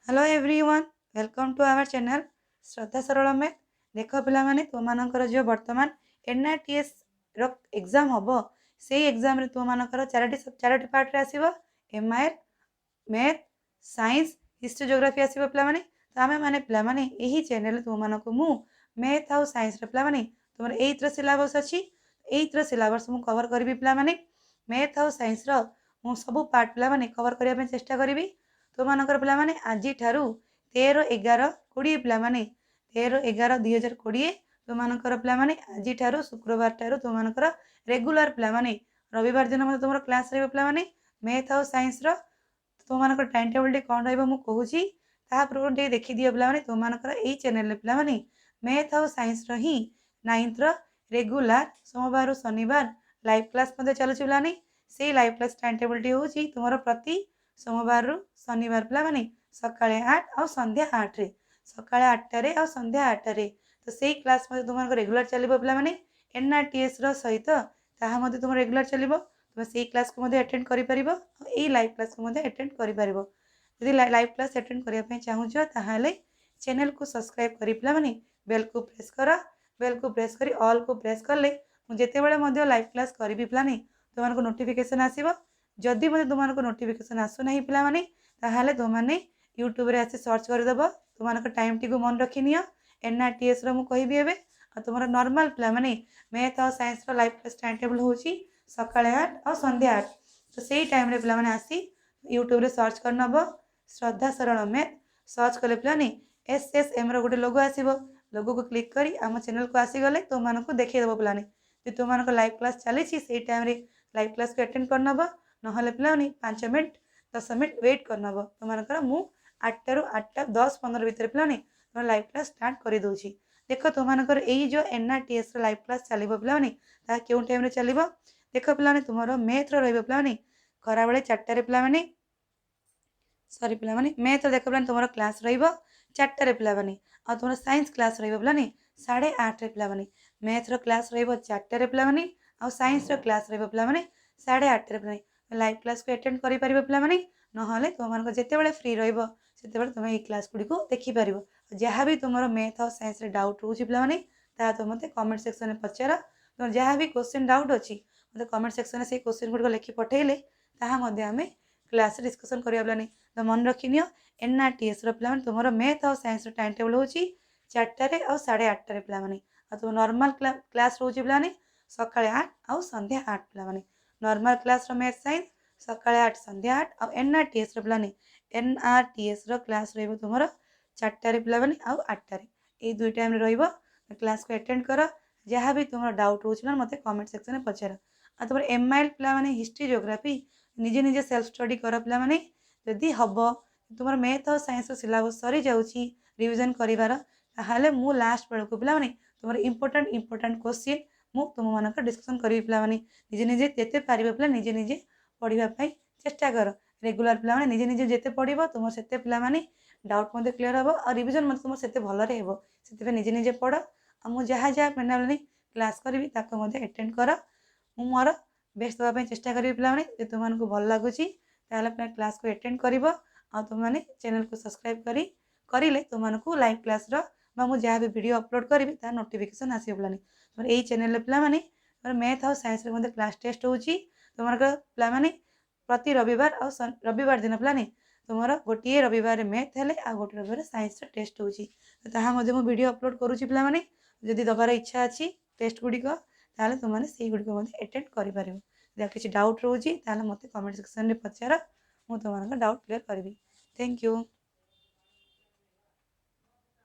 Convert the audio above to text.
Hello everyone, welcome to our channel Shraddha Saral math. देख पे तुम जो बर्तमान एनआरटीएस एग्जाम हम से एग्जाम रे तुम चारोटी पार्ट रे आसीबो MIL math science history geography आसीबो पे तो आमे माने पे यही चैनल तुम मु मैथ आउ साइंस रे पे तुम 8 सिलेबस अच्छी 8 सिलेबस मु कवर करी पे मैथ आउ साइंस रो मु सब पार्ट पे कवर करने चेष्टा करी तुम पे आज 13/11/20 पे 13/11/2020 तुम पे आज शुक्रवार ठारू तुम रेगुलर पे रविवार दिन तुम क्लास पे मैथ आउ साइंस तुम टाइम टेबल कौन रुची टे देखी दियो पे तुम यही चैनल पे मैथ आउ साइंस ही 9th रेगुलर सोमवार शनिवार लाइव क्लास चलुची पे से live class time table T हूँ तुम प्रति सोमवार शनिवार पे सका 8 और संध्या 8 रे सका 8 और संध्या 8 रे तो से क्लास तुम रेगुलर चलो पे एनआरटीएस सहित तुम रेगुलर चलो तुम से क्लास को अटेंड कर लाइव क्लास को अटेंड कर लाइव क्लास अटेंड करने चाहूँ चैनल को सब्सक्राइब कर पे बेल को प्रेस कर बेल को प्रेस कर ऑल को प्रेस कले मुझे लाइव क्लास करी पे तुमको नोटिफिकेशन आसो जदि मत तुमको नोटिफिकेशन आसुना पे तुमने यूट्यूब रे आसी सर्च करदेव तुम टाइम टी मन रखी नि एनआरटीएस मुझे एवं तुम नॉर्मल पे मैथ और science live class time table हूँ सका 8 और संध्या 8 तो से टाइम रे पे आसी यूट्यूब रे सर्च कर नब श्रद्धा सरल मैथ सर्च कले पे SSM गोटे लोगो आसो लोगो को क्लिक कर आम चैनल को आसीगले तुमको देखदेव पे तुम लाइव क्लास चली से टाइम लाइव क्लास को अटेंड कर नब ना पे 5 मिनट 10 मिनट वेट कर नब तुम मु 8 ରୁ 8:10-15 भितर पे तुम लाइव क्लास स्टार्ट कर दूसरी देख तुम यही जो एनआरटीएस लाइव क्लास चलो पे क्यों टाइम चलो देख पे तुम मैथ पे खरा बेले 4 पे सॉरी पे मैथ देख पे तुम क्लास रो4 पे आ तुम साइंस क्लास पे 8:30 पे मैथ क्लास रो4 पे आ साइंस क्लास पे 8:30 पे लाइव क्लास को अटेंड कर पे ना तुम जिते फ्री रते तुम ये क्लास गुड़ी को देखिपर जहाँ भी तुम मैथ और साइंस डाउट रोचे पे तुम मत कमेंट सेक्शन में पचार तुम जहाँ भी क्वेश्चन डाउट अच्छी मतलब कमेंट सेक्शन में से क्वेश्चन गुड़िक लिखि पठेले आम क्लास डिस्कसन करवा पे तो मन रखी नि एनआरटीएस पे तुम मैथ और साइंस टाइम टेबल हूँ 4 और 8:30 पे तुम नॉर्मल क्लास रोचे पे सका 8 और संध्या 8 पे नॉर्मल क्लास मैथ साइंस सका 8 संध्या 8 और एनआरटीएस पे एनआरटीएस क्लास तुम 4 पे आउ 8 ये दुई टाइम क्लास को अटेंड कर जहाँ भी तुम डाउट रोचे मत कमेंट सेक्शन में पचार आ तुम एमआईएल पे हिस्ट्री ज्योग्राफी निजे निजे सेल्फ स्टडी कर पे जदि हम तुम मैथ और साइंस सिलेबस सरी जाऊँगी रिविजन करार मु लास्ट बेलू पे तुम इम्पोर्टाट क्वेश्चन मु तुम मान डिस्कसन करी पे निजे निजे जिते पार पे निजे निजे पढ़ाई चेष्टा कर रेगुलर पे निजे निजे जिते पढ़ तुम से पे डाउट मत क्लीयर हम और रिविजन मत तुम से भलरे हो से निजे निजे पढ़ आ मुझे जहाँ जहाँ पे क्लास करी अटेंड कर मोर बेस्ट देवाई चेष्टा करी पे तुमको भल लगुच क्लास को अटेंड कर तुमने चैनल को सब्सक्राइब करें तुमको लाइव क्लास मुझे जहाँ भी वीडियो अपलोड करी नोटिफिकेशन आसो पे तुम यही चैनल पे मैथ और साइंस क्लास टेस्ट हो तुम पे प्रति रविवार और रविवार दिन पे तुम गोटे रविवार मैथ है आ गोटे रविवार साइंस टेस्ट हो वीडियो अपलोड करुँची पे जदि दबार इच्छा अच्छी टेस्ट गुड़िक तुमने से गुड़िक अटेंड कर किसी डाउट रोचे मत कमेंट सेक्शन में पचार मुझे तुम डाउट क्लीयर करी थैंक यू।